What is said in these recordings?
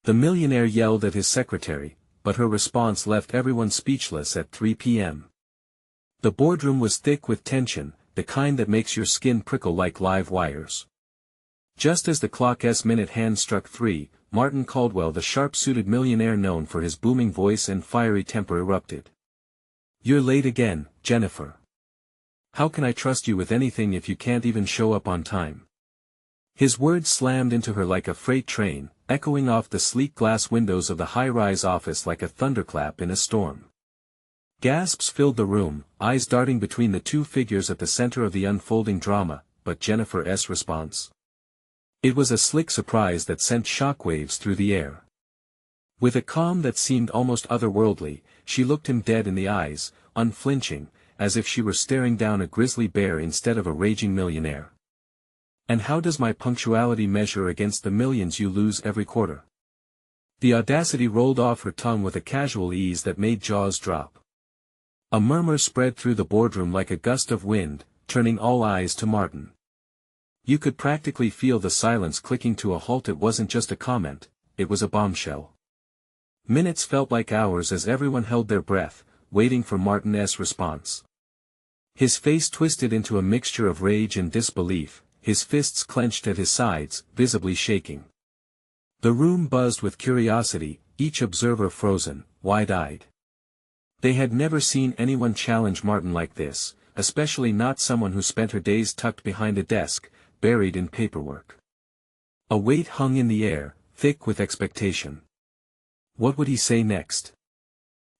The millionaire yelled at his secretary, but her response left everyone speechless at 3 p.m. The boardroom was thick with tension, the kind that makes your skin prickle like live wires. Just as the clock's minute hand struck 3, Martin Caldwell, the sharp-suited millionaire known for his booming voice and fiery temper, erupted. "You're late again, Jennifer. How can I trust you with anything if you can't even show up on time?" His words slammed into her like a freight train, echoing off the sleek glass windows of the high-rise office like a thunderclap in a storm. Gasps filled the room, eyes darting between the two figures at the center of the unfolding drama, but Jennifer's response? It was a slick surprise that sent shockwaves through the air. With a calm that seemed almost otherworldly, she looked him dead in the eyes, unflinching, as if she were staring down a grizzly bear instead of a raging millionaire. "And how does my punctuality measure against the millions you lose every quarter?" The audacity rolled off her tongue with a casual ease that made jaws drop. A murmur spread through the boardroom like a gust of wind, turning all eyes to Martin. You could practically feel the silence clicking to a halt. It wasn't just a comment, it was a bombshell. Minutes felt like hours as everyone held their breath, waiting for Martin's response. His face twisted into a mixture of rage and disbelief, his fists clenched at his sides, visibly shaking. The room buzzed with curiosity, each observer frozen, wide-eyed. They had never seen anyone challenge Martin like this, especially not someone who spent her days tucked behind a desk, buried in paperwork. A weight hung in the air, thick with expectation. What would he say next?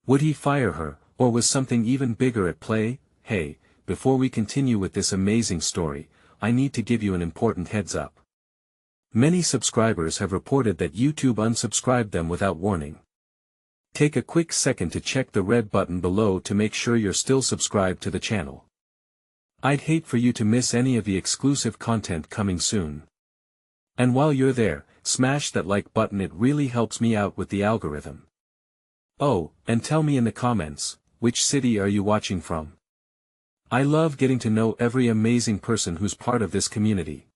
Would he fire her, or was something even bigger at play? Hey, before we continue with this amazing story, I need to give you an important heads up. Many subscribers have reported that YouTube unsubscribed them without warning. Take a quick second to check the red button below to make sure you're still subscribed to the channel. I'd hate for you to miss any of the exclusive content coming soon. And while you're there, smash that like button, it really helps me out with the algorithm. Oh, and tell me in the comments, which city are you watching from? I love getting to know every amazing person who's part of this community.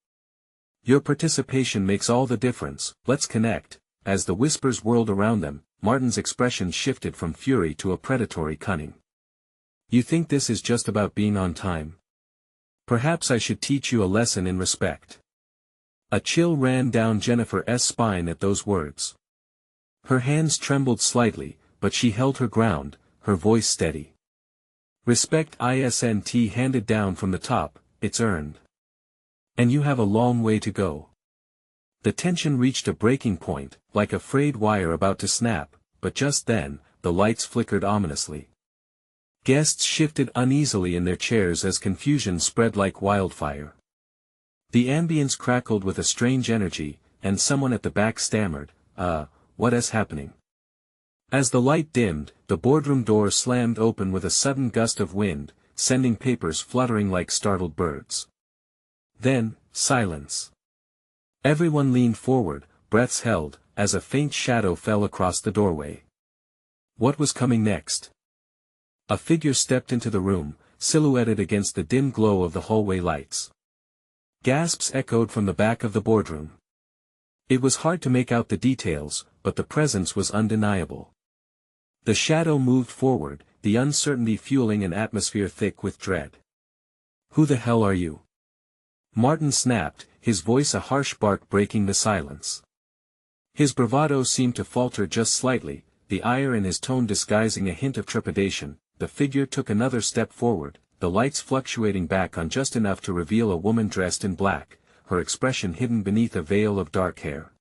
Your participation makes all the difference. Let's connect. As the whispers whirled around them, Martin's expression shifted from fury to a predatory cunning. You think this is just about being on time? Perhaps I should teach you a lesson in respect. A chill ran down Jennifer's spine at those words. Her hands trembled slightly, but she held her ground, her voice steady. Respect isn't handed down from the top, it's earned. And you have a long way to go. The tension reached a breaking point, like a frayed wire about to snap, but just then, the lights flickered ominously. Guests shifted uneasily in their chairs as confusion spread like wildfire. The ambience crackled with a strange energy, and someone at the back stammered, what is happening?" As the light dimmed, the boardroom door slammed open with a sudden gust of wind, sending papers fluttering like startled birds. Then, silence. Everyone leaned forward, breaths held, as a faint shadow fell across the doorway. What was coming next? A figure stepped into the room, silhouetted against the dim glow of the hallway lights. Gasps echoed from the back of the boardroom. It was hard to make out the details, but the presence was undeniable. The shadow moved forward, the uncertainty fueling an atmosphere thick with dread. "Who the hell are you?" Martin snapped, his voice a harsh bark breaking the silence. His bravado seemed to falter just slightly, the ire in his tone disguising a hint of trepidation. The figure took another step forward, the lights fluctuating back on just enough to reveal a woman dressed in black, her expression hidden beneath a veil of dark hair.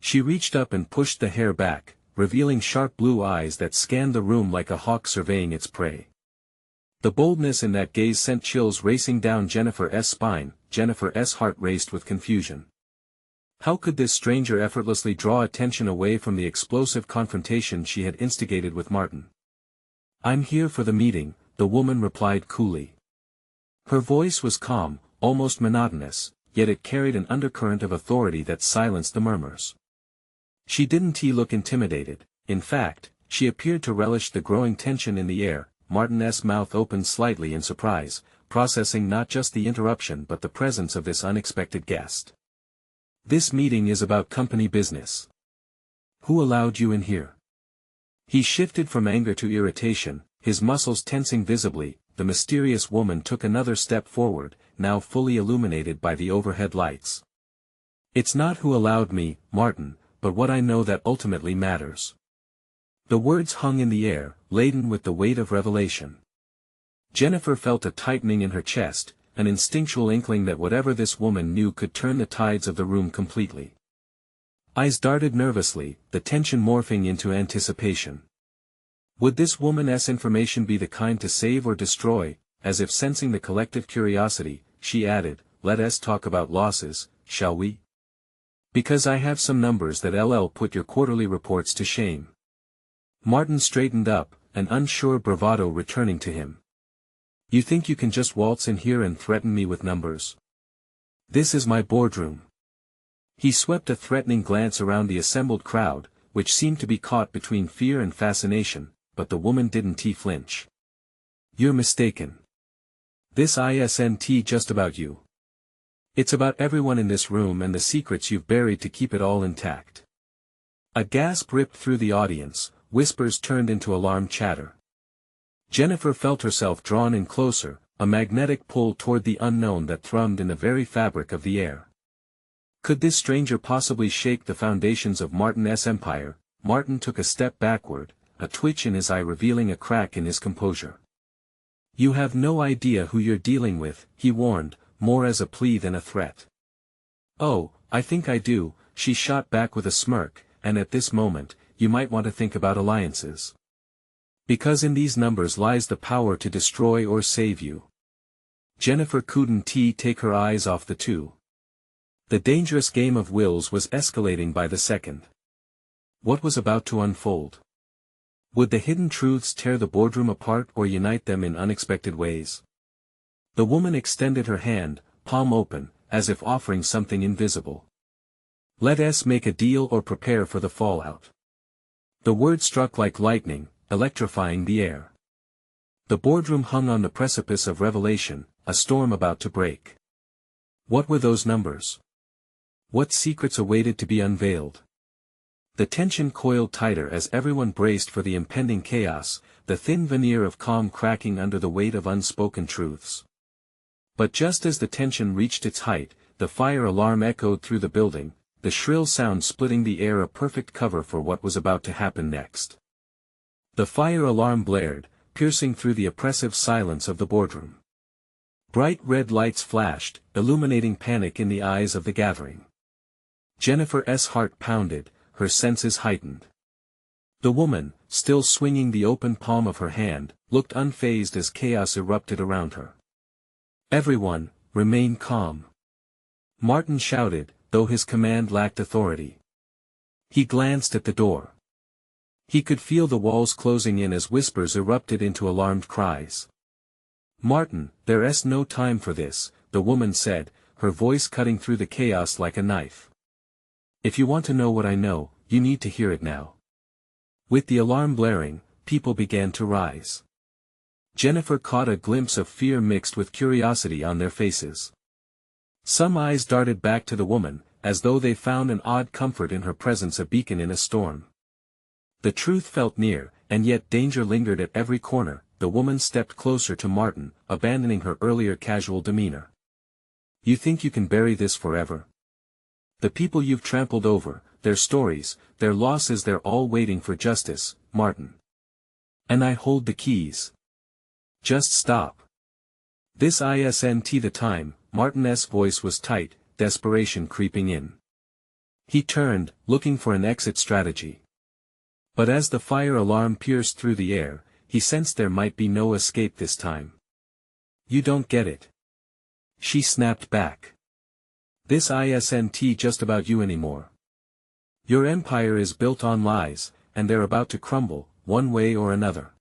She reached up and pushed the hair back, revealing sharp blue eyes that scanned the room like a hawk surveying its prey. The boldness in that gaze sent chills racing down Jennifer's spine. Jennifer's heart raced with confusion. How could this stranger effortlessly draw attention away from the explosive confrontation she had instigated with Martin? "I'm here for the meeting," the woman replied coolly. Her voice was calm, almost monotonous, yet it carried an undercurrent of authority that silenced the murmurs. She didn't look intimidated. In fact, she appeared to relish the growing tension in the air. Martin's mouth opened slightly in surprise, processing not just the interruption but the presence of this unexpected guest. "This meeting is about company business. Who allowed you in here? He shifted from anger to irritation, his muscles tensing visibly. The mysterious woman took another step forward, now fully illuminated by the overhead lights. It's not who allowed me, Martin, but what I know that ultimately matters. The words hung in the air, laden with the weight of revelation. Jennifer felt a tightening in her chest, an instinctual inkling that whatever this woman knew could turn the tides of the room completely. Eyes darted nervously, the tension morphing into anticipation. Would this woman's information be the kind to save or destroy? As if sensing the collective curiosity, she added, "Let us talk about losses, shall we? Because I have some numbers that'll put your quarterly reports to shame." Martin straightened up, an unsure bravado returning to him. "You think you can just waltz in here and threaten me with numbers? This is my boardroom." He swept a threatening glance around the assembled crowd, which seemed to be caught between fear and fascination, but the woman didn't flinch. "You're mistaken. This isn't just about you. It's about everyone in this room and the secrets you've buried to keep it all intact." A gasp ripped through the audience, whispers turned into alarmed chatter. Jennifer felt herself drawn in closer, a magnetic pull toward the unknown that thrummed in the very fabric of the air. Could this stranger possibly shake the foundations of Martin's empire? Martin took a step backward, a twitch in his eye revealing a crack in his composure. "You have no idea who you're dealing with," he warned, more as a plea than a threat. "Oh, I think I do," she shot back with a smirk, "and at this moment, you might want to think about alliances. Because in these numbers lies the power to destroy or save you." Jennifer couldn't take her eyes off the two. The dangerous game of wills was escalating by the second. What was about to unfold? Would the hidden truths tear the boardroom apart or unite them in unexpected ways? The woman extended her hand, palm open, as if offering something invisible. "Let us make a deal or prepare for the fallout." The word struck like lightning, electrifying the air. The boardroom hung on the precipice of revelation, a storm about to break. What were those numbers? What secrets awaited to be unveiled? The tension coiled tighter as everyone braced for the impending chaos, the thin veneer of calm cracking under the weight of unspoken truths. But just as the tension reached its height, the fire alarm echoed through the building, the shrill sound splitting the air, a perfect cover for what was about to happen next. The fire alarm blared, piercing through the oppressive silence of the boardroom. Bright red lights flashed, illuminating panic in the eyes of the gathering. Jennifer's heart pounded, her senses heightened. The woman, still swinging the open palm of her hand, looked unfazed as chaos erupted around her. "Everyone, remain calm," Martin shouted, though his command lacked authority. He glanced at the door. He could feel the walls closing in as whispers erupted into alarmed cries. "Martin, there's no time for this," the woman said, her voice cutting through the chaos like a knife. "If you want to know what I know, you need to hear it now." With the alarm blaring, people began to rise. Jennifer caught a glimpse of fear mixed with curiosity on their faces. Some eyes darted back to the woman, as though they found an odd comfort in her presence, a beacon in a storm. The truth felt near, and yet danger lingered at every corner. The woman stepped closer to Martin, abandoning her earlier casual demeanor. "You think you can bury this forever? The people you've trampled over, their stories, their losses, they're all waiting for justice, Martin. And I hold the keys. Just stop. This isn't the time." Martin's voice was tight, desperation creeping in. He turned, looking for an exit strategy. But as the fire alarm pierced through the air, he sensed there might be no escape this time. "You don't get it," she snapped back. "This isn't just about you anymore. Your empire is built on lies, and they're about to crumble, one way or another."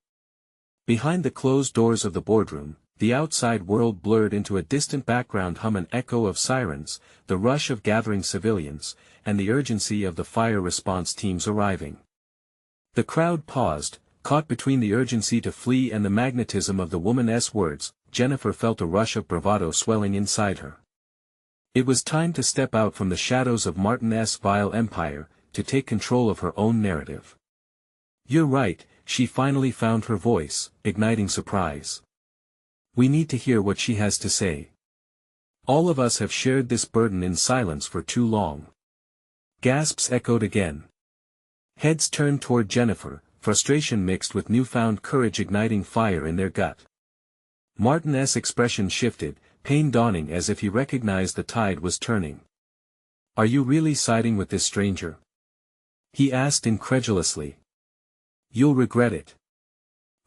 Behind the closed doors of the boardroom, the outside world blurred into a distant background hum, an echo of sirens, the rush of gathering civilians, and the urgency of the fire response teams arriving. The crowd paused, caught between the urgency to flee and the magnetism of the woman's words. Jennifer felt a rush of bravado swelling inside her. It was time to step out from the shadows of Martin's vile empire, to take control of her own narrative. "You're right," she finally found her voice, igniting surprise. "We need to hear what she has to say. All of us have shared this burden in silence for too long." Gasps echoed again. Heads turned toward Jennifer, frustration mixed with newfound courage igniting fire in their gut. Martin's expression shifted, pain dawning as if he recognized the tide was turning. "Are you really siding with this stranger?" he asked incredulously. "You'll regret it."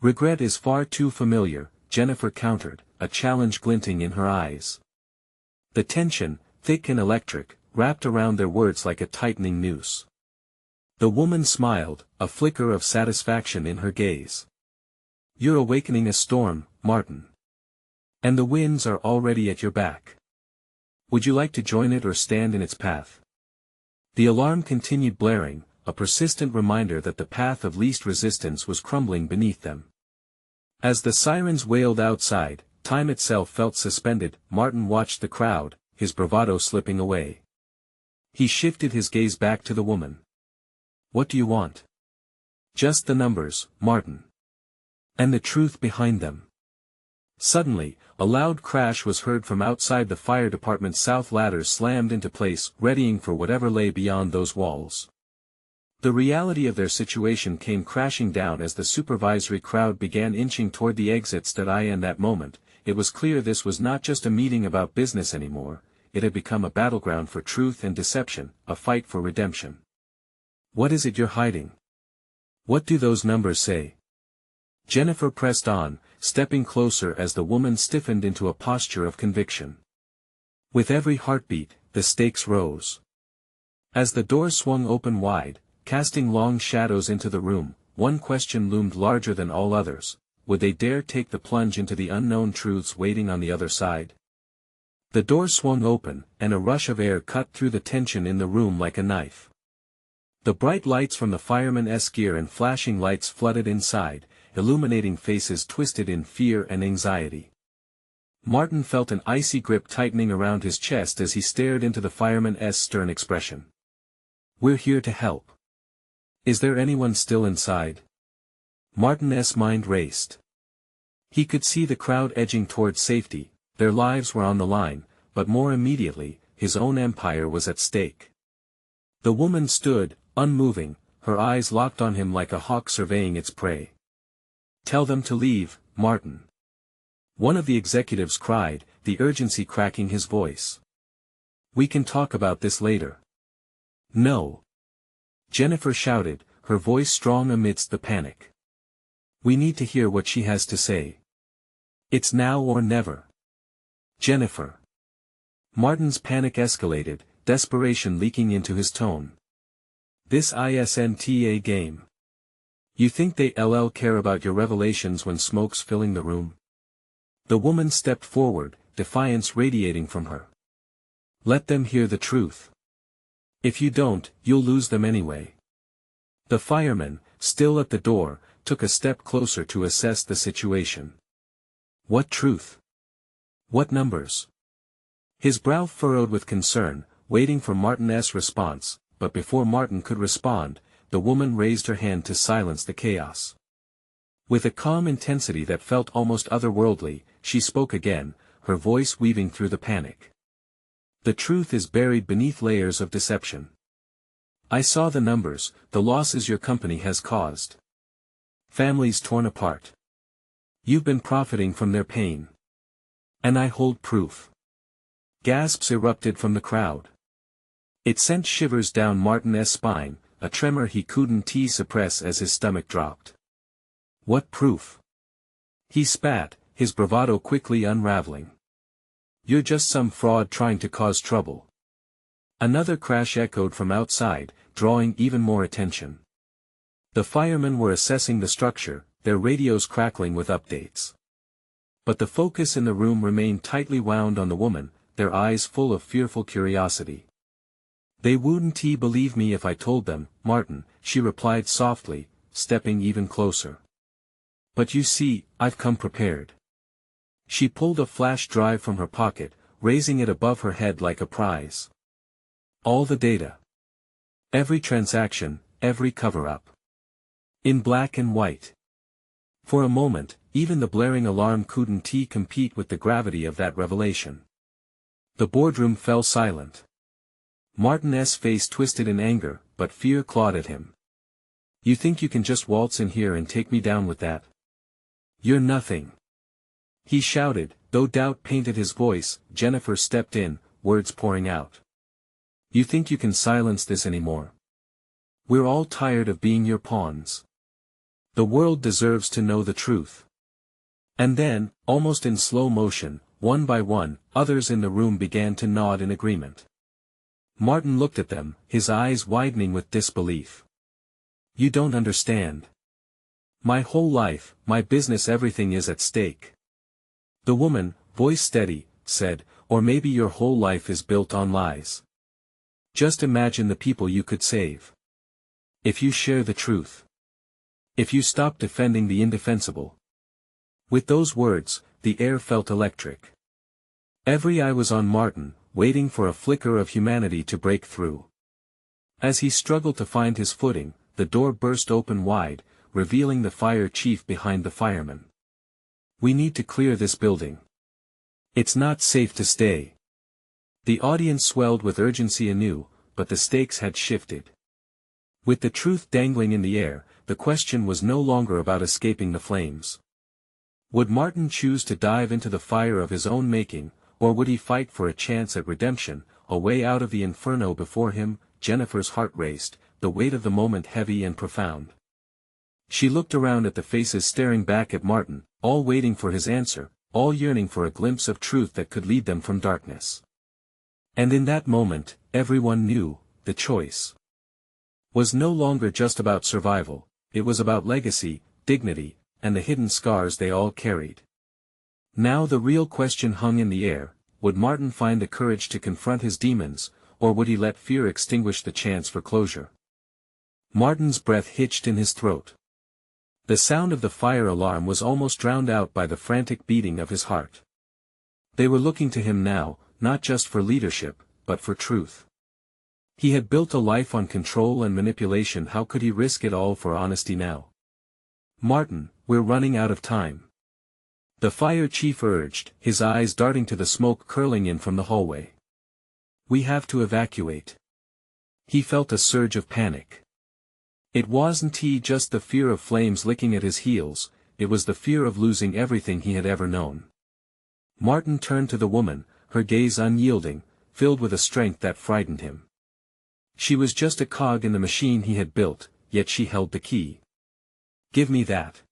"Regret is far too familiar," Jennifer countered, a challenge glinting in her eyes. The tension, thick and electric, wrapped around their words like a tightening noose. The woman smiled, a flicker of satisfaction in her gaze. "You're awakening a storm, Martin. And the winds are already at your back. Would you like to join it or stand in its path?" The alarm continued blaring, a persistent reminder that the path of least resistance was crumbling beneath them. As the sirens wailed outside, time itself felt suspended. Martin watched the crowd, his bravado slipping away. He shifted his gaze back to the woman. "What do you want?" "Just the numbers, Martin. And the truth behind them." Suddenly, a loud crash was heard from outside the fire department's south ladders slammed into place, readying for whatever lay beyond those walls. The reality of their situation came crashing down as the supervisory crowd began inching toward the exits. In that moment, it was clear this was not just a meeting about business anymore, it had become a battleground for truth and deception, a fight for redemption. "What is it you're hiding? What do those numbers say?" Jennifer pressed on, stepping closer as the woman stiffened into a posture of conviction. With every heartbeat, the stakes rose. As the door swung open wide, casting long shadows into the room, one question loomed larger than all others: would they dare take the plunge into the unknown truths waiting on the other side? The door swung open, and a rush of air cut through the tension in the room like a knife. The bright lights from the fireman's gear and flashing lights flooded inside, illuminating faces twisted in fear and anxiety. Martin felt an icy grip tightening around his chest as he stared into the fireman's stern expression. "We're here to help. Is there anyone still inside?" Martin's mind raced. He could see the crowd edging toward safety, their lives were on the line, but more immediately, his own empire was at stake. The woman stood, unmoving, her eyes locked on him like a hawk surveying its prey. "Tell them to leave, Martin." One of the executives cried, the urgency cracking his voice. "We can talk about this later." "No." Jennifer shouted, her voice strong amidst the panic. "We need to hear what she has to say. It's now or never." "Jennifer." Martin's panic escalated, desperation leaking into his tone. "This isn't a game. You think they care about your revelations when smoke's filling the room?" The woman stepped forward, defiance radiating from her. "Let them hear the truth. If you don't, you'll lose them anyway." The fireman, still at the door, took a step closer to assess the situation. "What truth? What numbers?" His brow furrowed with concern, waiting for Martin's response, but before Martin could respond, the woman raised her hand to silence the chaos. With a calm intensity that felt almost otherworldly, she spoke again, her voice weaving through the panic. "The truth is buried beneath layers of deception. I saw the numbers, the losses your company has caused. Families torn apart. You've been profiting from their pain. And I hold proof." Gasps erupted from the crowd. It sent shivers down Martin's spine, a tremor he couldn't suppress as his stomach dropped. "What proof?" He spat, his bravado quickly unraveling. "You're just some fraud trying to cause trouble." Another crash echoed from outside, drawing even more attention. The firemen were assessing the structure, their radios crackling with updates. But the focus in the room remained tightly wound on the woman, their eyes full of fearful curiosity. "They wouldn't believe me if I told them, Martin," she replied softly, stepping even closer. "But you see, I've come prepared." She pulled a flash drive from her pocket, raising it above her head like a prize. "All the data. Every transaction, every cover-up. In black and white. For a moment, even the blaring alarm couldn't compete with the gravity of that revelation. The boardroom fell silent. Martin's face twisted in anger, but fear clawed at him. You think you can just waltz in here and take me down with that? You're nothing. He shouted, though doubt painted his voice. Jennifer stepped in, words pouring out. You think you can silence this anymore? We're all tired of being your pawns. The world deserves to know the truth. And then, almost in slow motion, one by one, others in the room began to nod in agreement. Martin looked at them, his eyes widening with disbelief. You don't understand. My whole life, my business, everything is at stake. The woman, voice steady, said, or maybe your whole life is built on lies. Just imagine the people you could save. If you share the truth. If you stop defending the indefensible. With those words, the air felt electric. Every eye was on Martin, waiting for a flicker of humanity to break through. As he struggled to find his footing, the door burst open wide, revealing the fire chief behind the firemen. We need to clear this building. It's not safe to stay. The audience swelled with urgency anew, but the stakes had shifted. With the truth dangling in the air, the question was no longer about escaping the flames. Would Martin choose to dive into the fire of his own making, or would he fight for a chance at redemption, a way out of the inferno before him? Jennifer's heart raced, the weight of the moment heavy and profound. She looked around at the faces staring back at Martin, all waiting for his answer, all yearning for a glimpse of truth that could lead them from darkness. And in that moment, everyone knew, the choice was no longer just about survival, it was about legacy, dignity, and the hidden scars they all carried. Now the real question hung in the air: would Martin find the courage to confront his demons, or would he let fear extinguish the chance for closure? Martin's breath hitched in his throat. The sound of the fire alarm was almost drowned out by the frantic beating of his heart. They were looking to him now, not just for leadership, but for truth. He had built a life on control and manipulation. How could he risk it all for honesty now? Martin, we're running out of time. The fire chief urged, his eyes darting to the smoke curling in from the hallway. We have to evacuate. He felt a surge of panic. It wasn't just the fear of flames licking at his heels, it was the fear of losing everything he had ever known. Martin turned to the woman, her gaze unyielding, filled with a strength that frightened him. She was just a cog in the machine he had built, yet she held the key. Give me that.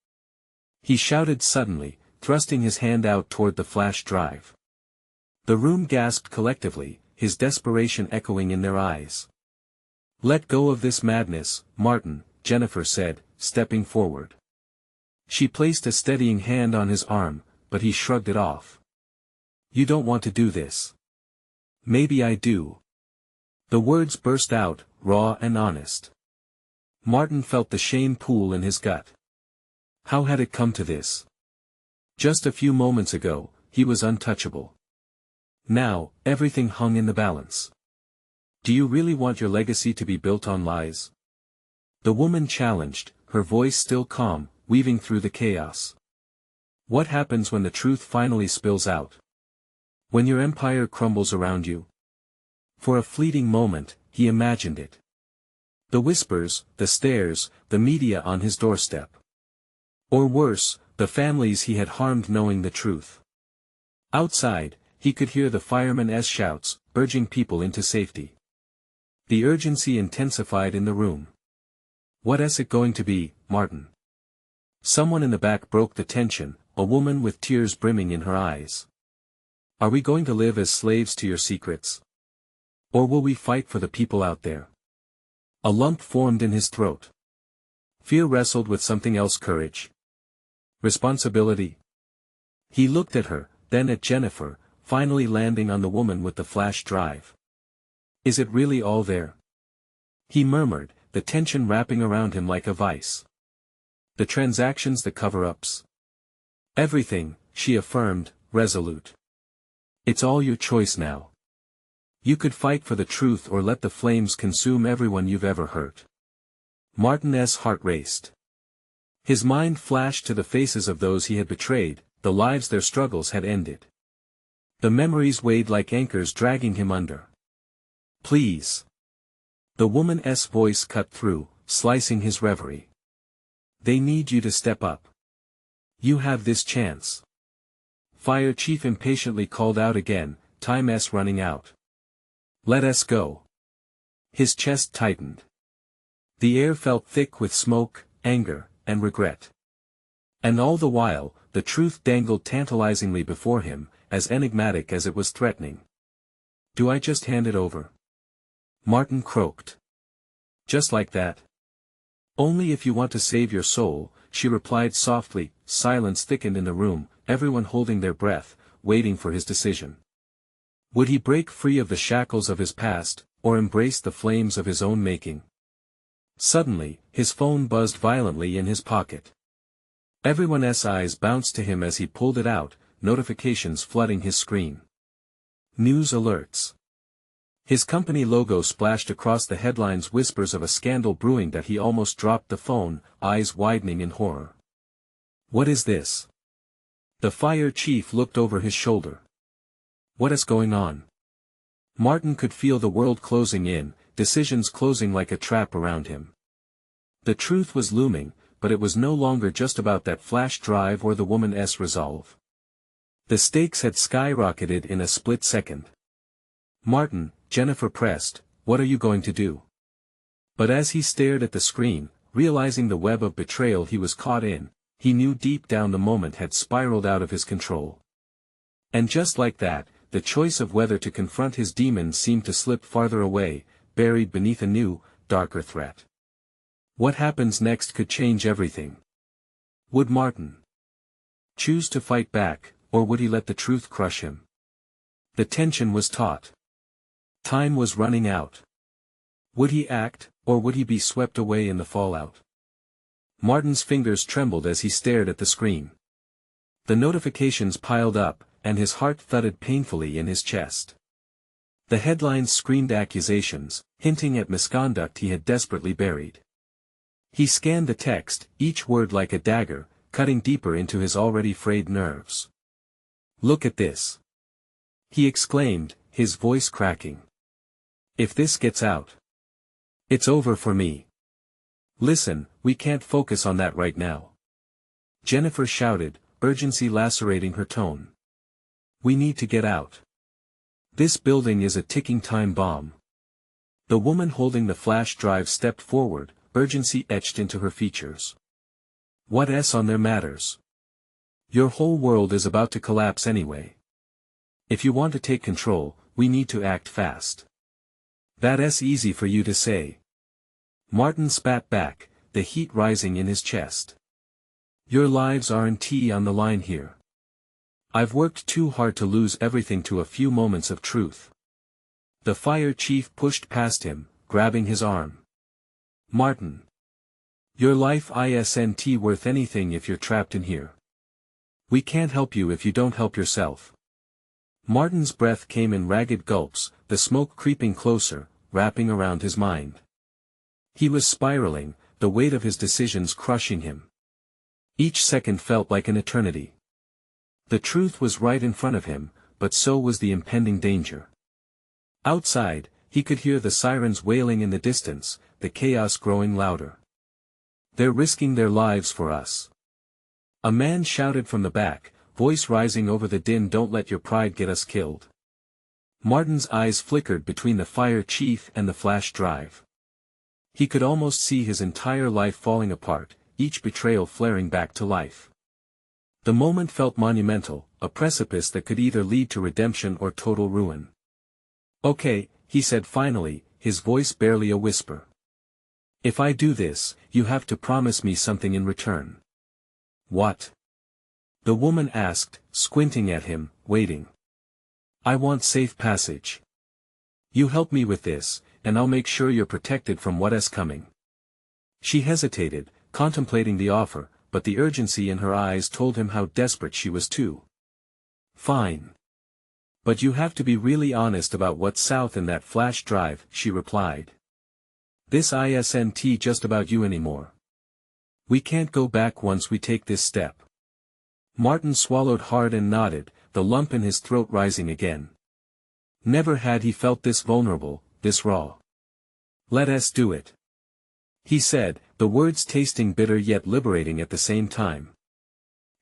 He shouted suddenly, thrusting his hand out toward the flash drive. The room gasped collectively, his desperation echoing in their eyes. Let go of this madness, Martin, Jennifer said, stepping forward. She placed a steadying hand on his arm, but he shrugged it off. You don't want to do this. Maybe I do. The words burst out, raw and honest. Martin felt the shame pool in his gut. How had it come to this? Just a few moments ago, he was untouchable. Now, everything hung in the balance. Do you really want your legacy to be built on lies? The woman challenged, her voice still calm, weaving through the chaos. What happens when the truth finally spills out? When your empire crumbles around you? For a fleeting moment, he imagined it. The whispers, the stares, the media on his doorstep. Or worse, the families he had harmed knowing the truth. Outside, he could hear the firemen's shouts, urging people into safety. The urgency intensified in the room. What's it going to be, Martin? Someone in the back broke the tension, a woman with tears brimming in her eyes. Are we going to live as slaves to your secrets? Or will we fight for the people out there? A lump formed in his throat. Fear wrestled with something else: courage. Responsibility. He looked at her, then at Jennifer, finally landing on the woman with the flash drive. Is it really all there? He murmured, the tension wrapping around him like a vice. The transactions, the cover-ups. Everything, she affirmed, resolute. It's all your choice now. You could fight for the truth or let the flames consume everyone you've ever hurt. Martin's heart raced. His mind flashed to the faces of those he had betrayed, the lives their struggles had ended. The memories weighed like anchors dragging him under. Please. The woman's voice cut through, slicing his reverie. They need you to step up. You have this chance. Fire Chief impatiently called out again, time's running out. Let us go. His chest tightened. The air felt thick with smoke, anger, and regret. And all the while, the truth dangled tantalizingly before him, as enigmatic as it was threatening. Do I just hand it over? Martin croaked. Just like that? Only if you want to save your soul, she replied softly. Silence thickened in the room, everyone holding their breath, waiting for his decision. Would he break free of the shackles of his past, or embrace the flames of his own making? Suddenly, his phone buzzed violently in his pocket. Everyone's eyes bounced to him as he pulled it out, notifications flooding his screen. News alerts. His company logo splashed across the headlines, whispers of a scandal brewing that he almost dropped the phone, eyes widening in horror. What is this? The fire chief looked over his shoulder. What is going on? Martin could feel the world closing in, decisions closing like a trap around him. The truth was looming, but it was no longer just about that flash drive or the woman's resolve. The stakes had skyrocketed in a split second. Martin, Jennifer pressed, what are you going to do? But as he stared at the screen, realizing the web of betrayal he was caught in, he knew deep down the moment had spiraled out of his control. And just like that, the choice of whether to confront his demons seemed to slip farther away, buried beneath a new, darker threat. What happens next could change everything. Would Martin choose to fight back, or would he let the truth crush him? The tension was taut. Time was running out. Would he act, or would he be swept away in the fallout? Martin's fingers trembled as he stared at the screen. The notifications piled up, and his heart thudded painfully in his chest. The headlines screamed accusations, hinting at misconduct he had desperately buried. He scanned the text, each word like a dagger, cutting deeper into his already frayed nerves. Look at this. He exclaimed, his voice cracking. If this gets out, it's over for me. Listen, we can't focus on that right now. Jennifer shouted, urgency lacerating her tone. We need to get out. This building is a ticking time bomb. The woman holding the flash drive stepped forward, urgency etched into her features. What's on there matters. Your whole world is about to collapse anyway. If you want to take control, we need to act fast. That's easy for you to say. Martin spat back, the heat rising in his chest. Your lives aren't on the line here. I've worked too hard to lose everything to a few moments of truth. The fire chief pushed past him, grabbing his arm. Martin. Your life isn't worth anything if you're trapped in here. We can't help you if you don't help yourself. Martin's breath came in ragged gulps, the smoke creeping closer, wrapping around his mind. He was spiraling, the weight of his decisions crushing him. Each second felt like an eternity. The truth was right in front of him, but so was the impending danger. Outside, he could hear the sirens wailing in the distance, the chaos growing louder. They're risking their lives for us. A man shouted from the back, voice rising over the din. Don't let your pride get us killed. Martin's eyes flickered between the fire chief and the flash drive. He could almost see his entire life falling apart, each betrayal flaring back to life. The moment felt monumental, a precipice that could either lead to redemption or total ruin. Okay, he said finally, his voice barely a whisper. If I do this, you have to promise me something in return. What? The woman asked, squinting at him, waiting. I want safe passage. You help me with this, and I'll make sure you're protected from what's coming. She hesitated, contemplating the offer, but the urgency in her eyes told him how desperate she was too. Fine. But you have to be really honest about what's south in that flash drive, she replied. This isn't just about you anymore. We can't go back once we take this step. Martin swallowed hard and nodded, the lump in his throat rising again. Never had he felt this vulnerable, this raw. Let us do it. He said, the words tasting bitter yet liberating at the same time.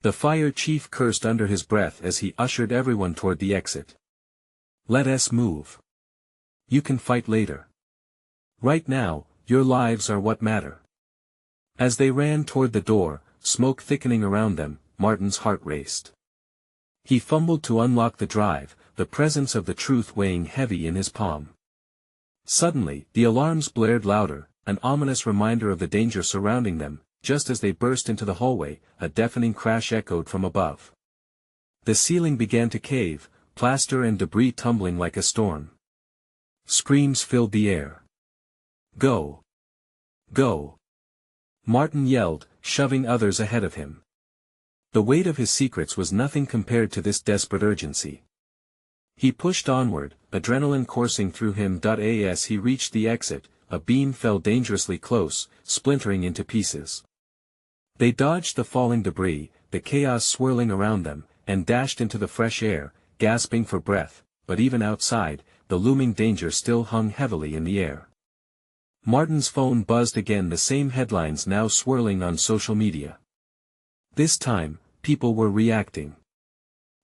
The fire chief cursed under his breath as he ushered everyone toward the exit. Let us move. You can fight later. Right now, your lives are what matter. As they ran toward the door, smoke thickening around them, Martin's heart raced. He fumbled to unlock the drive, the presence of the truth weighing heavy in his palm. Suddenly, the alarms blared louder, an ominous reminder of the danger surrounding them. Just as they burst into the hallway, a deafening crash echoed from above. The ceiling began to cave, plaster and debris tumbling like a storm. Screams filled the air. Go! Go! Martin yelled, shoving others ahead of him. The weight of his secrets was nothing compared to this desperate urgency. He pushed onward, adrenaline coursing through him. As he reached the exit, a beam fell dangerously close, splintering into pieces. They dodged the falling debris, the chaos swirling around them, and dashed into the fresh air, gasping for breath, but even outside, the looming danger still hung heavily in the air. Martin's phone buzzed again, the same headlines now swirling on social media. This time, people were reacting.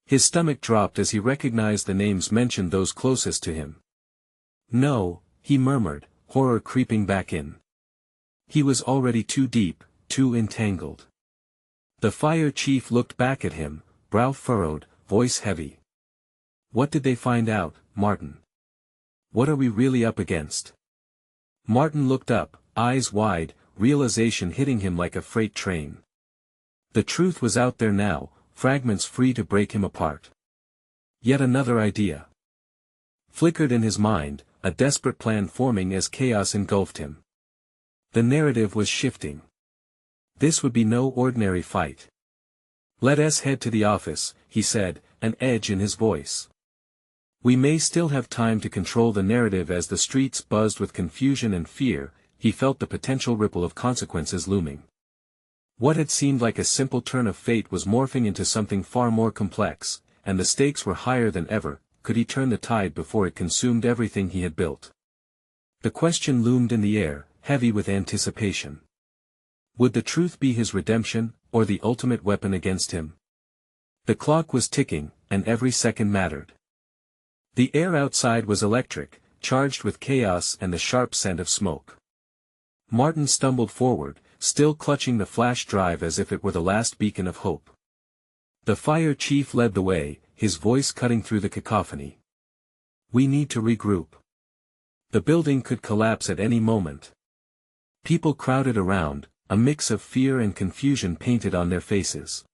His stomach dropped as he recognized the names mentioned, those closest to him. No, he murmured, horror creeping back in. He was already too deep, too entangled. The fire chief looked back at him, brow furrowed, voice heavy. What did they find out, Martin? What are we really up against? Martin looked up, eyes wide, realization hitting him like a freight train. The truth was out there now, fragments free to break him apart. Yet another idea flickered in his mind, a desperate plan forming as chaos engulfed him. The narrative was shifting. This would be no ordinary fight. Let us head to the office, he said, an edge in his voice. We may still have time to control the narrative. As the streets buzzed with confusion and fear, he felt the potential ripple of consequences looming. What had seemed like a simple turn of fate was morphing into something far more complex, and the stakes were higher than ever. Could he turn the tide before it consumed everything he had built? The question loomed in the air, heavy with anticipation. Would the truth be his redemption, or the ultimate weapon against him? The clock was ticking, and every second mattered. The air outside was electric, charged with chaos and the sharp scent of smoke. Martin stumbled forward, still clutching the flash drive as if it were the last beacon of hope. The fire chief led the way, his voice cutting through the cacophony. We need to regroup. The building could collapse at any moment. People crowded around, a mix of fear and confusion painted on their faces.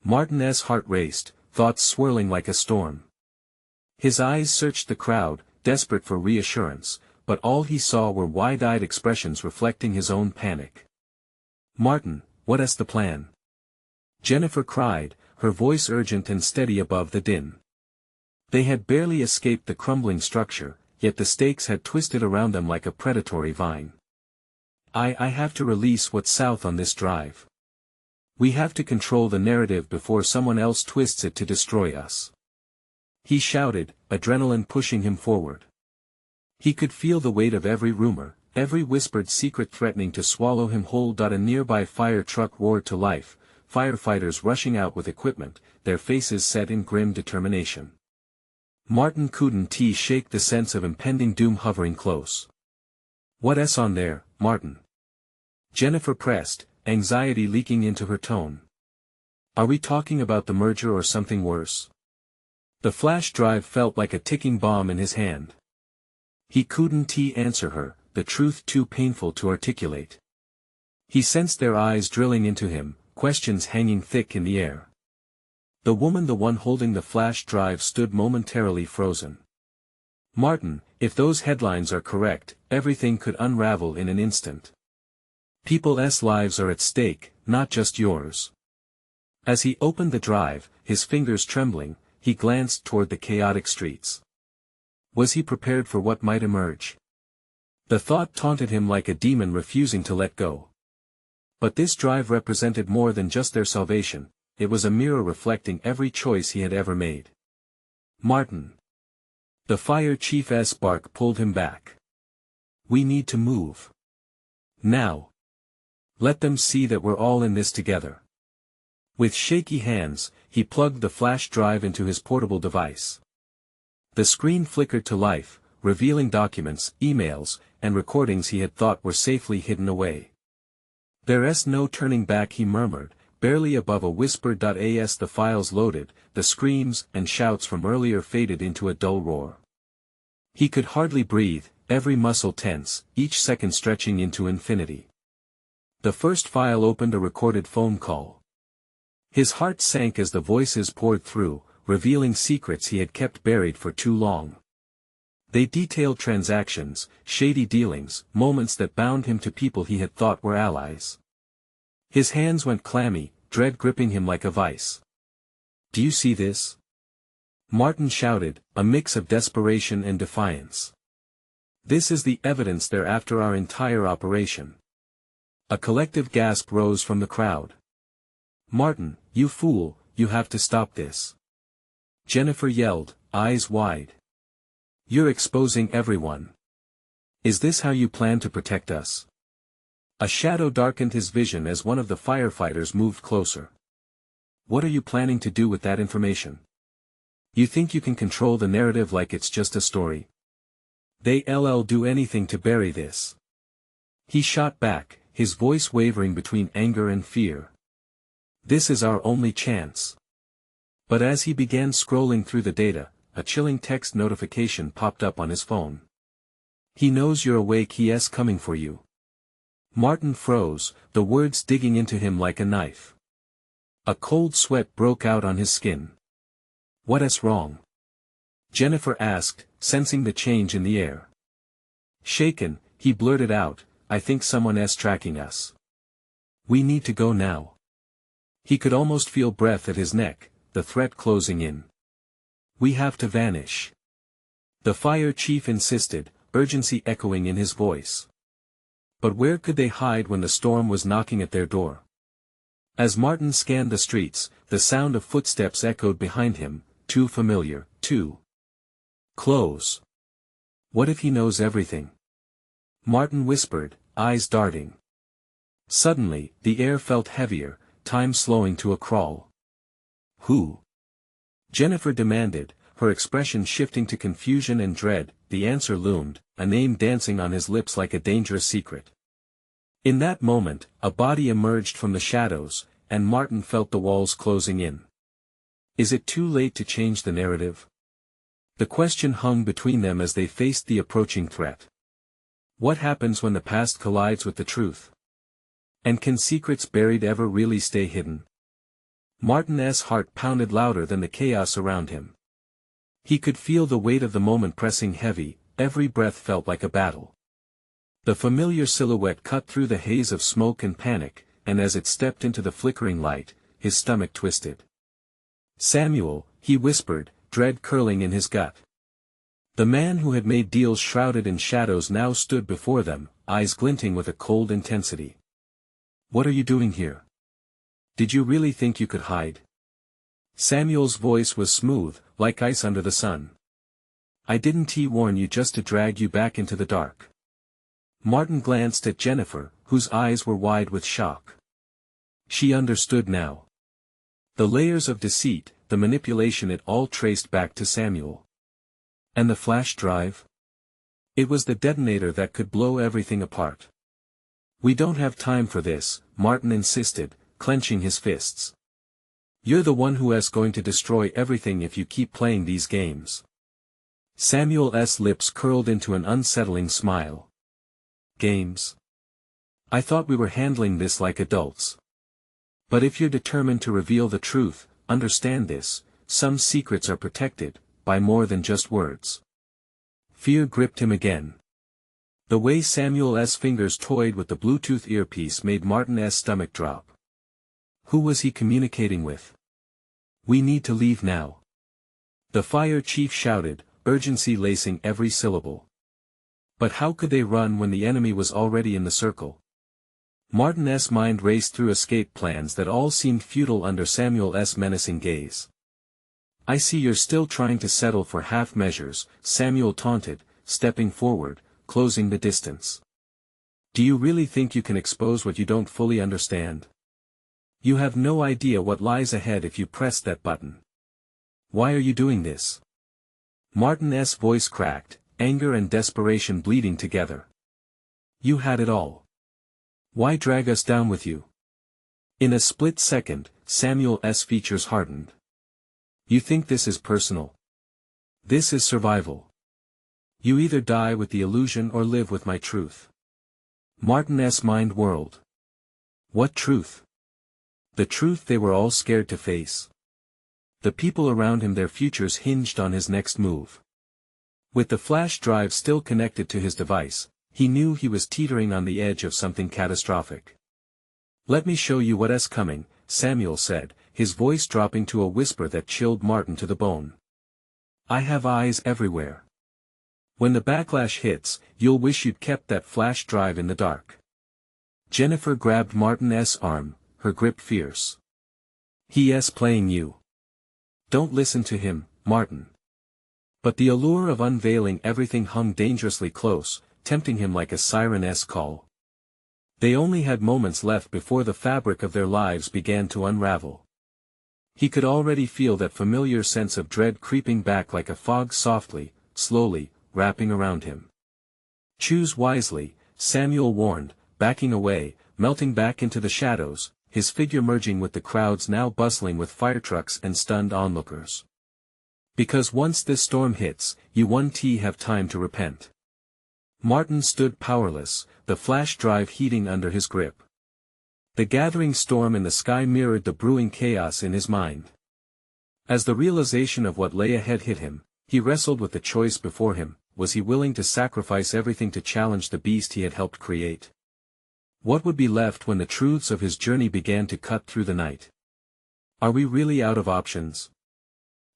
Martin's heart raced, thoughts swirling like a storm. His eyes searched the crowd, desperate for reassurance, but all he saw were wide-eyed expressions reflecting his own panic. Martin, what's the plan? Jennifer cried, her voice urgent and steady above the din. They had barely escaped the crumbling structure, yet the stakes had twisted around them like a predatory vine. I have to release what's south on this drive. We have to control the narrative before someone else twists it to destroy us. He shouted, adrenaline pushing him forward. He could feel the weight of every rumor, every whispered secret threatening to swallow him whole. A nearby fire truck roared to life, firefighters rushing out with equipment, their faces set in grim determination. Martin couldn't shake the sense of impending doom hovering close. What's on there, Martin? Jennifer pressed, anxiety leaking into her tone. Are we talking about the merger or something worse? The flash drive felt like a ticking bomb in his hand. He couldn't answer her, the truth too painful to articulate. He sensed their eyes drilling into him, questions hanging thick in the air. The woman, the one holding the flash drive, stood momentarily frozen. Martin, if those headlines are correct, everything could unravel in an instant. People's lives are at stake, not just yours. As he opened the drive, his fingers trembling, he glanced toward the chaotic streets. Was he prepared for what might emerge? The thought taunted him like a demon refusing to let go. But this drive represented more than just their salvation, it was a mirror reflecting every choice he had ever made. Martin. The fire chief's bark pulled him back. We need to move. Now. Let them see that we're all in this together. With shaky hands, he plugged the flash drive into his portable device. The screen flickered to life, revealing documents, emails, and recordings he had thought were safely hidden away. There's no turning back, he murmured, barely above a whisper. As the files loaded, the screams and shouts from earlier faded into a dull roar. He could hardly breathe, every muscle tense, each second stretching into infinity. The first file opened a recorded phone call. His heart sank as the voices poured through, revealing secrets he had kept buried for too long. They detailed transactions, shady dealings, moments that bound him to people he had thought were allies. His hands went clammy, dread gripping him like a vice. Do you see this? Martin shouted, a mix of desperation and defiance. This is the evidence they're after our entire operation. A collective gasp rose from the crowd. Martin, you fool, you have to stop this. Jennifer yelled, eyes wide. You're exposing everyone. Is this how you plan to protect us? A shadow darkened his vision as one of the firefighters moved closer. What are you planning to do with that information? You think you can control the narrative like it's just a story? They'll do anything to bury this. He shot back, his voice wavering between anger and fear. This is our only chance. But as he began scrolling through the data, a chilling text notification popped up on his phone. He knows you're awake, he's coming for you. Martin froze, the words digging into him like a knife. A cold sweat broke out on his skin. What's wrong? Jennifer asked, sensing the change in the air. Shaken, he blurted out, I think someone's tracking us. We need to go now. He could almost feel breath at his neck, the threat closing in. We have to vanish. The fire chief insisted, urgency echoing in his voice. But where could they hide when the storm was knocking at their door? As Martin scanned the streets, the sound of footsteps echoed behind him, too familiar, too close. What if he knows everything? Martin whispered, eyes darting. Suddenly, the air felt heavier, time slowing to a crawl. Who? Jennifer demanded, her expression shifting to confusion and dread. The answer loomed, a name dancing on his lips like a dangerous secret. In that moment, a body emerged from the shadows, and Martin felt the walls closing in. Is it too late to change the narrative? The question hung between them as they faced the approaching threat. What happens when the past collides with the truth? And can secrets buried ever really stay hidden? Martin's heart pounded louder than the chaos around him. He could feel the weight of the moment pressing heavy, every breath felt like a battle. The familiar silhouette cut through the haze of smoke and panic, and as it stepped into the flickering light, his stomach twisted. Samuel, he whispered, dread curling in his gut. The man who had made deals shrouded in shadows now stood before them, eyes glinting with a cold intensity. What are you doing here? Did you really think you could hide? Samuel's voice was smooth, like ice under the sun. I didn't warn you just to drag you back into the dark. Martin glanced at Jennifer, whose eyes were wide with shock. She understood now. The layers of deceit, the manipulation, it all traced back to Samuel. And the flash drive? It was the detonator that could blow everything apart. We don't have time for this, Martin insisted, clenching his fists. You're the one who's going to destroy everything if you keep playing these games. Samuel's lips curled into an unsettling smile. Games? I thought we were handling this like adults. But if you're determined to reveal the truth, understand this, some secrets are protected, by more than just words. Fear gripped him again. The way Samuel's fingers toyed with the Bluetooth earpiece made Martin's stomach drop. Who was he communicating with? We need to leave now. The fire chief shouted, urgency lacing every syllable. But how could they run when the enemy was already in the circle? Martin's mind raced through escape plans that all seemed futile under Samuel's menacing gaze. I see you're still trying to settle for half measures, Samuel taunted, stepping forward, closing the distance. Do you really think you can expose what you don't fully understand? You have no idea what lies ahead if you press that button. Why are you doing this? Martin's voice cracked, anger and desperation bleeding together. You had it all. Why drag us down with you? In a split second, Samuel's features hardened. You think this is personal? This is survival. You either die with the illusion or live with my truth. Martin's mind whirled. What truth? The truth they were all scared to face. The people around him, their futures hinged on his next move. With the flash drive still connected to his device, he knew he was teetering on the edge of something catastrophic. Let me show you what's coming, Samuel said, his voice dropping to a whisper that chilled Martin to the bone. I have eyes everywhere. When the backlash hits, you'll wish you'd kept that flash drive in the dark. Jennifer grabbed Martin's arm, her grip fierce. He's playing you. Don't listen to him, Martin. But the allure of unveiling everything hung dangerously close, tempting him like a siren's call. They only had moments left before the fabric of their lives began to unravel. He could already feel that familiar sense of dread creeping back like a fog, softly, slowly, wrapping around him. Choose wisely, Samuel warned, backing away, melting back into the shadows, his figure merging with the crowds now bustling with fire trucks and stunned onlookers. Because once this storm hits, you won't have time to repent. Martin stood powerless, the flash drive heating under his grip. The gathering storm in the sky mirrored the brewing chaos in his mind. As the realization of what lay ahead hit him, he wrestled with the choice before him. Was he willing to sacrifice everything to challenge the beast he had helped create? What would be left when the truths of his journey began to cut through the night? Are we really out of options?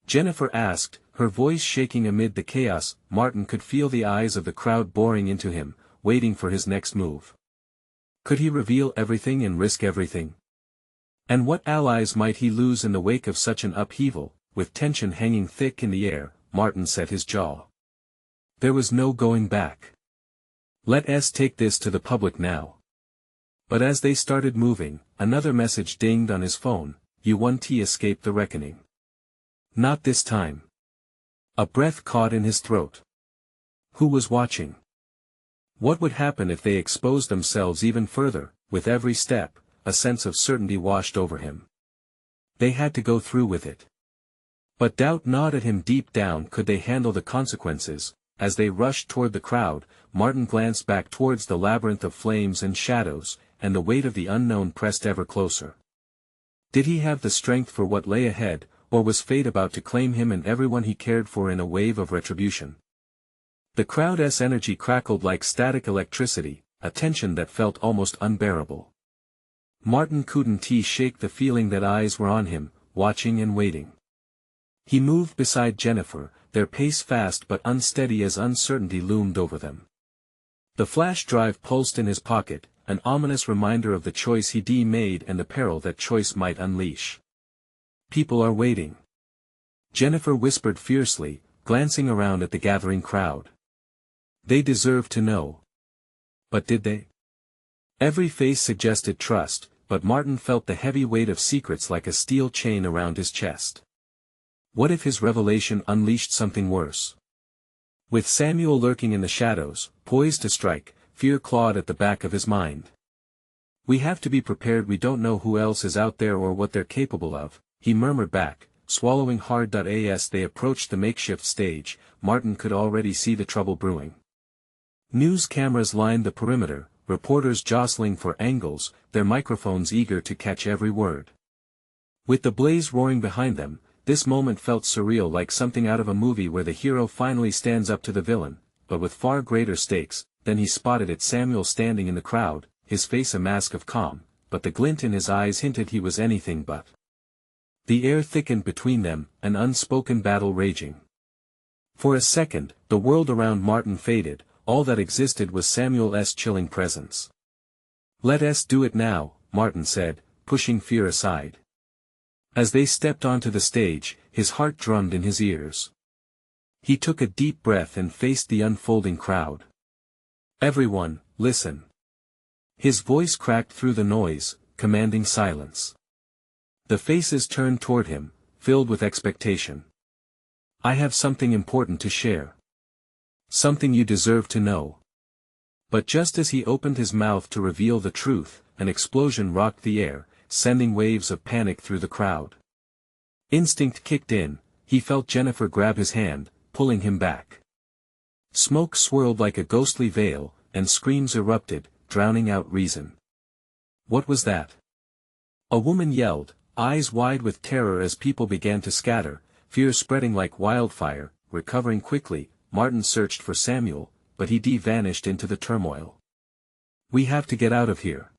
Jennifer asked, her voice shaking amid the chaos. Martin could feel the eyes of the crowd boring into him, waiting for his next move. Could he reveal everything and risk everything? And what allies might he lose in the wake of such an upheaval? With tension hanging thick in the air, Martin set his jaw. There was no going back. Let's take this to the public now. But as they started moving, another message dinged on his phone. You won't escape the reckoning. Not this time. A breath caught in his throat. Who was watching? What would happen if they exposed themselves even further? With every step, a sense of certainty washed over him. They had to go through with it. But doubt gnawed at him deep down. Could they handle the consequences? As they rushed toward the crowd, Martin glanced back towards the labyrinth of flames and shadows, and the weight of the unknown pressed ever closer. Did he have the strength for what lay ahead, or was fate about to claim him and everyone he cared for in a wave of retribution? The crowd's energy crackled like static electricity, a tension that felt almost unbearable. Martin couldn't shake the feeling that eyes were on him, watching and waiting. He moved beside Jennifer, their pace fast but unsteady as uncertainty loomed over them. The flash drive pulsed in his pocket, an ominous reminder of the choice he'd made and the peril that choice might unleash. People are waiting. Jennifer whispered fiercely, glancing around at the gathering crowd. They deserve to know. But did they? Every face suggested trust, but Martin felt the heavy weight of secrets like a steel chain around his chest. What if his revelation unleashed something worse? With Samuel lurking in the shadows, poised to strike, fear clawed at the back of his mind. We have to be prepared. We don't know who else is out there or what they're capable of, he murmured back, swallowing hard. As they approached the makeshift stage, Martin could already see the trouble brewing. News cameras lined the perimeter, reporters jostling for angles, their microphones eager to catch every word. With the blaze roaring behind them, this moment felt surreal, like something out of a movie where the hero finally stands up to the villain, but with far greater stakes. Then he spotted it, Samuel standing in the crowd, his face a mask of calm, but the glint in his eyes hinted he was anything but. The air thickened between them, an unspoken battle raging. For a second, the world around Martin faded, all that existed was Samuel's chilling presence. "Let us do it now," Martin said, pushing fear aside. As they stepped onto the stage, his heart drummed in his ears. He took a deep breath and faced the unfolding crowd. "Everyone, listen." His voice cracked through the noise, commanding silence. The faces turned toward him, filled with expectation. "I have something important to share. Something you deserve to know." But just as he opened his mouth to reveal the truth, an explosion rocked the air, sending waves of panic through the crowd. Instinct kicked in, he felt Jennifer grab his hand, pulling him back. Smoke swirled like a ghostly veil, and screams erupted, drowning out reason. What was that? A woman yelled, eyes wide with terror as people began to scatter, fear spreading like wildfire. Recovering quickly, Martin searched for Samuel, but he vanished into the turmoil. "We have to get out of here,"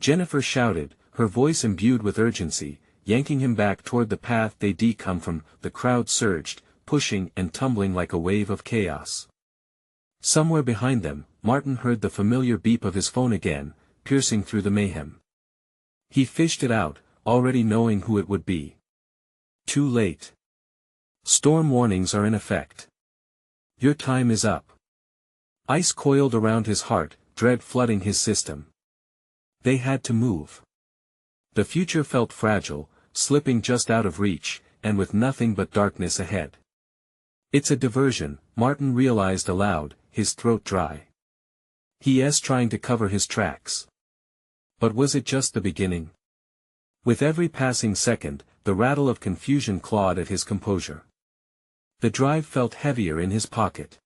Jennifer shouted, her voice imbued with urgency, yanking him back toward the path they'd come from. The crowd surged, pushing and tumbling like a wave of chaos. Somewhere behind them, Martin heard the familiar beep of his phone again, piercing through the mayhem. He fished it out, already knowing who it would be. Too late. Storm warnings are in effect. Your time is up. Ice coiled around his heart, dread flooding his system. They had to move. The future felt fragile, slipping just out of reach, and with nothing but darkness ahead. "It's a diversion," Martin realized aloud, his throat dry. He's trying to cover his tracks. But was it just the beginning? With every passing second, the rattle of confusion clawed at his composure. The drive felt heavier in his pocket.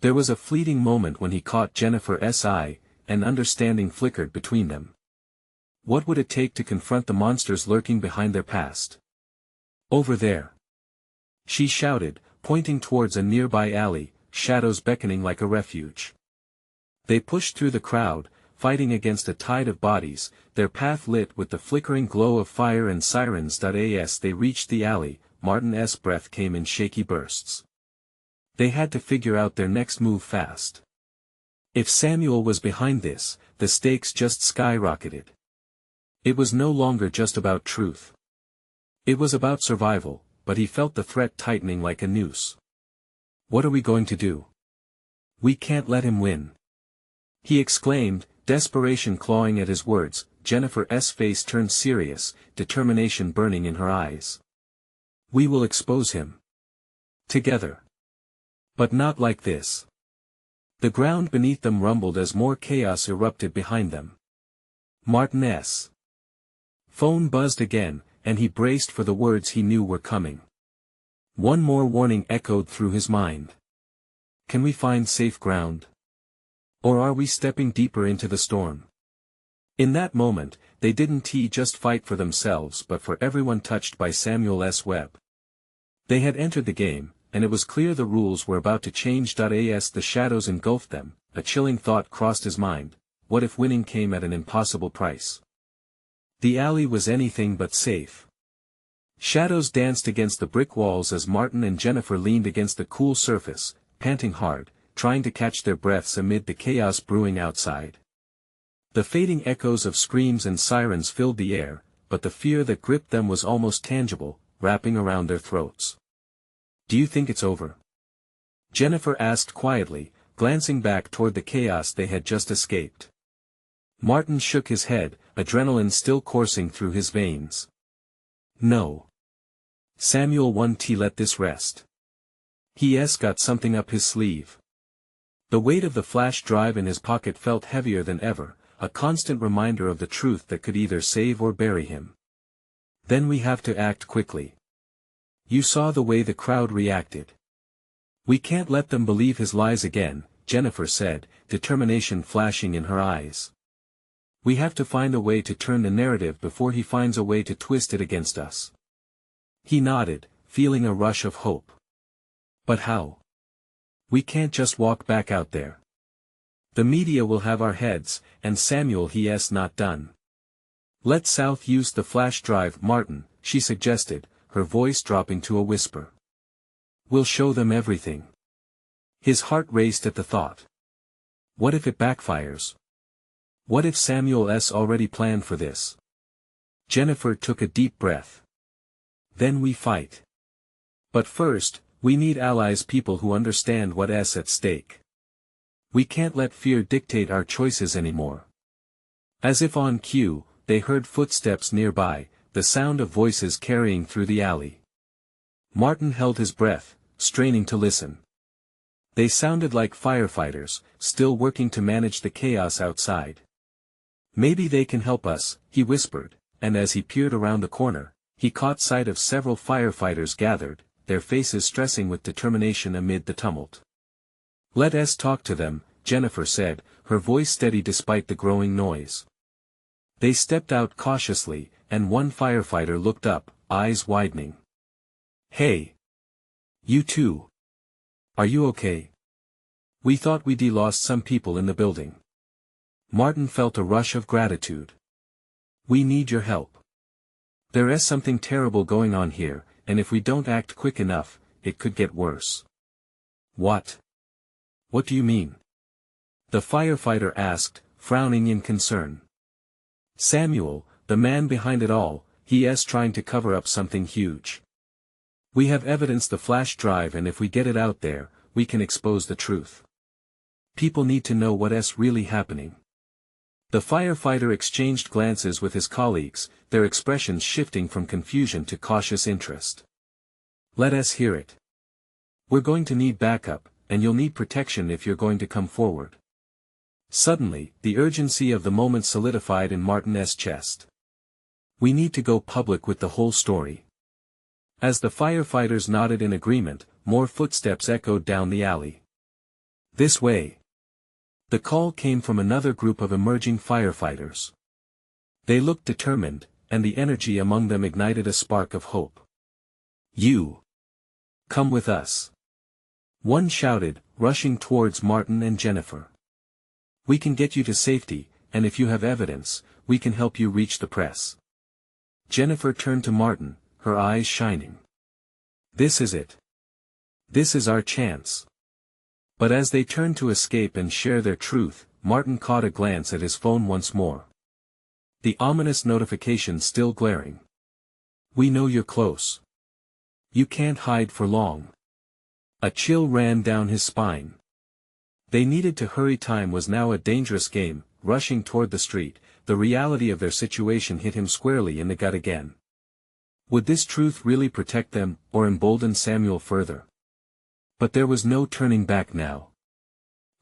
There was a fleeting moment when he caught Jennifer's eye, and understanding flickered between them. What would it take to confront the monsters lurking behind their past? "Over there," she shouted, pointing towards a nearby alley, shadows beckoning like a refuge. They pushed through the crowd, fighting against a tide of bodies, their path lit with the flickering glow of fire and sirens. As they reached the alley, Martin's breath came in shaky bursts. They had to figure out their next move fast. If Samuel was behind this, the stakes just skyrocketed. It was no longer just about truth. It was about survival, but he felt the threat tightening like a noose. "What are we going to do? We can't let him win," he exclaimed, desperation clawing at his words. Jennifer's face turned serious, determination burning in her eyes. "We will expose him. Together. But not like this." The ground beneath them rumbled as more chaos erupted behind them. Martin's phone buzzed again, and he braced for the words he knew were coming. One more warning echoed through his mind. "Can we find safe ground? Or are we stepping deeper into the storm?" In that moment, they didn't just fight for themselves but for everyone touched by Samuel's web. They had entered the game, and it was clear the rules were about to change. As the shadows engulfed them, a chilling thought crossed his mind: what if winning came at an impossible price? The alley was anything but safe. Shadows danced against the brick walls as Martin and Jennifer leaned against the cool surface, panting hard, trying to catch their breaths amid the chaos brewing outside. The fading echoes of screams and sirens filled the air, but the fear that gripped them was almost tangible, wrapping around their throats. "Do you think it's over?" Jennifer asked quietly, glancing back toward the chaos they had just escaped. Martin shook his head, adrenaline still coursing through his veins. "No. Samuel won't let this rest. He's got something up his sleeve." The weight of the flash drive in his pocket felt heavier than ever, a constant reminder of the truth that could either save or bury him. "Then we have to act quickly. You saw the way the crowd reacted. We can't let them believe his lies again," Jennifer said, determination flashing in her eyes. "We have to find a way to turn the narrative before he finds a way to twist it against us." He nodded, feeling a rush of hope. "But how? We can't just walk back out there. The media will have our heads, and Samuel he's not done." "Let South use the flash drive," Martin, she suggested, her voice dropping to a whisper. We'll show them everything. His heart raced at the thought. What if it backfires? What if Samuel's already planned for this? Jennifer took a deep breath. Then we fight. But first, we need allies, people who understand what's at stake. We can't let fear dictate our choices anymore. As if on cue, they heard footsteps nearby, the sound of voices carrying through the alley. Martin held his breath, straining to listen. They sounded like firefighters, still working to manage the chaos outside. Maybe they can help us, he whispered, and as he peered around the corner, he caught sight of several firefighters gathered, their faces stressing with determination amid the tumult. Let us talk to them, Jennifer said, her voice steady despite the growing noise. They stepped out cautiously, and one firefighter looked up, eyes widening. Hey! You two! Are you okay? We thought we'd lost some people in the building. Martin felt a rush of gratitude. We need your help. There is something terrible going on here, and if we don't act quick enough, it could get worse. What? What do you mean? The firefighter asked, frowning in concern. Samuel, the man behind it all, he's trying to cover up something huge. We have evidence, the flash drive, and if we get it out there, we can expose the truth. People need to know what's really happening. The firefighter exchanged glances with his colleagues, their expressions shifting from confusion to cautious interest. Let us hear it. We're going to need backup, and you'll need protection if you're going to come forward. Suddenly, the urgency of the moment solidified in Martin's chest. We need to go public with the whole story. As the firefighters nodded in agreement, more footsteps echoed down the alley. This way. The call came from another group of emerging firefighters. They looked determined, and the energy among them ignited a spark of hope. You! Come with us! One shouted, rushing towards Martin and Jennifer. We can get you to safety, and if you have evidence, we can help you reach the press. Jennifer turned to Martin, her eyes shining. This is it. This is our chance. But as they turned to escape and share their truth, Martin caught a glance at his phone once more. The ominous notification still glaring. We know you're close. You can't hide for long. A chill ran down his spine. They needed to hurry. Time was now a dangerous game. Rushing toward the street, the reality of their situation hit him squarely in the gut again. Would this truth really protect them, or embolden Samuel further? But there was no turning back now.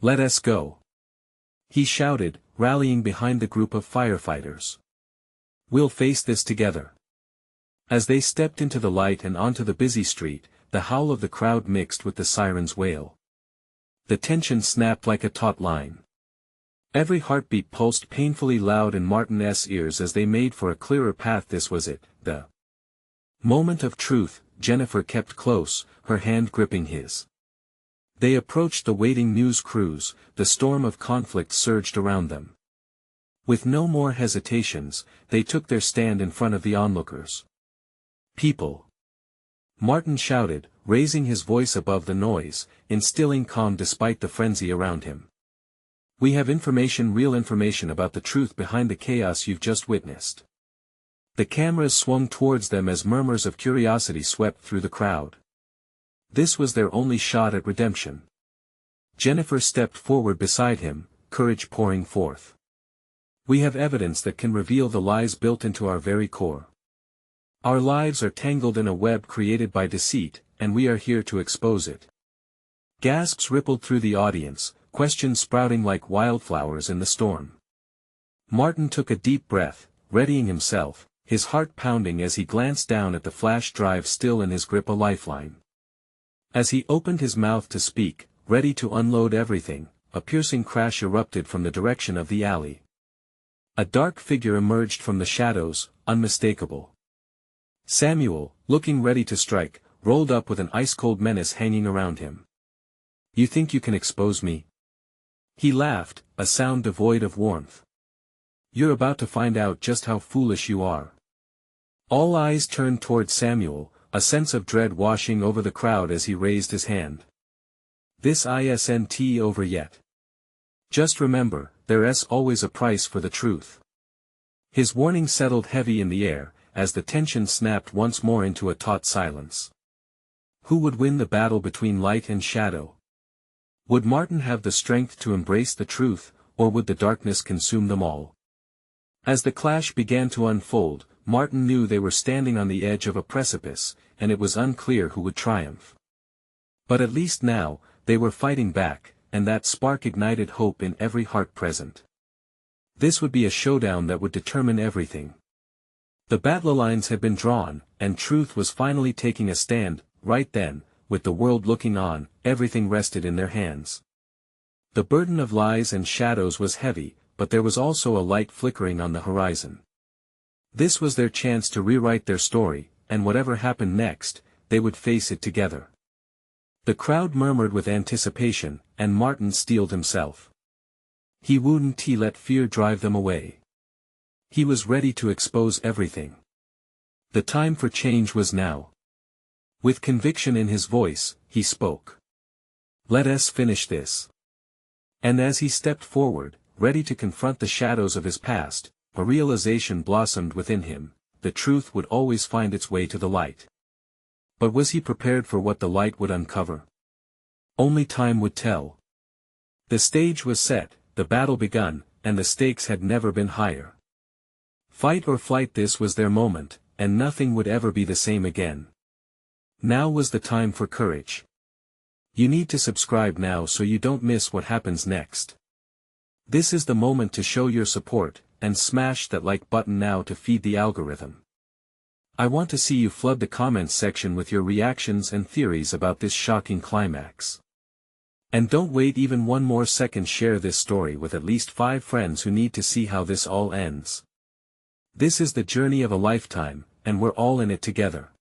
Let us go. He shouted, rallying behind the group of firefighters. We'll face this together. As they stepped into the light and onto the busy street, the howl of the crowd mixed with the siren's wail. The tension snapped like a taut line. Every heartbeat pulsed painfully loud in Martin's ears as they made for a clearer path. This was it, the moment of truth. Jennifer kept close, her hand gripping his. They approached the waiting news crews, the storm of conflict surged around them. With no more hesitations, they took their stand in front of the onlookers. People! Martin shouted, raising his voice above the noise, instilling calm despite the frenzy around him. We have information, real information about the truth behind the chaos you've just witnessed. The cameras swung towards them as murmurs of curiosity swept through the crowd. This was their only shot at redemption. Jennifer stepped forward beside him, courage pouring forth. We have evidence that can reveal the lies built into our very core. Our lives are tangled in a web created by deceit, and we are here to expose it. Gasps rippled through the audience, questions sprouting like wildflowers in the storm. Martin took a deep breath, readying himself, his heart pounding as he glanced down at the flash drive still in his grip, a lifeline. As he opened his mouth to speak, ready to unload everything, a piercing crash erupted from the direction of the alley. A dark figure emerged from the shadows, unmistakable. Samuel, looking ready to strike, rolled up with an ice-cold menace hanging around him. You think you can expose me? He laughed, a sound devoid of warmth. You're about to find out just how foolish you are. All eyes turned toward Samuel, a sense of dread washing over the crowd as he raised his hand. This isn't over yet. Just remember, there's always a price for the truth. His warning settled heavy in the air, as the tension snapped once more into a taut silence. Who would win the battle between light and shadow? Would Martin have the strength to embrace the truth, or would the darkness consume them all? As the clash began to unfold, Martin knew they were standing on the edge of a precipice, and it was unclear who would triumph. But at least now, they were fighting back, and that spark ignited hope in every heart present. This would be a showdown that would determine everything. The battle lines had been drawn, and truth was finally taking a stand. Right then, with the world looking on, everything rested in their hands. The burden of lies and shadows was heavy, but there was also a light flickering on the horizon. This was their chance to rewrite their story, and whatever happened next, they would face it together. The crowd murmured with anticipation, and Martin steeled himself. He wouldn't let fear drive them away. He was ready to expose everything. The time for change was now. With conviction in his voice, he spoke. Let us finish this. And as he stepped forward, ready to confront the shadows of his past, a realization blossomed within him: the truth would always find its way to the light. But was he prepared for what the light would uncover? Only time would tell. The stage was set, the battle begun, and the stakes had never been higher. Fight or flight, this was their moment, and nothing would ever be the same again. Now was the time for courage. You need to subscribe now so you don't miss what happens next. This is the moment to show your support, and smash that like button now to feed the algorithm. I want to see you flood the comments section with your reactions and theories about this shocking climax. And don't wait even one more second, share this story with at least 5 friends who need to see how this all ends. This is the journey of a lifetime, and we're all in it together.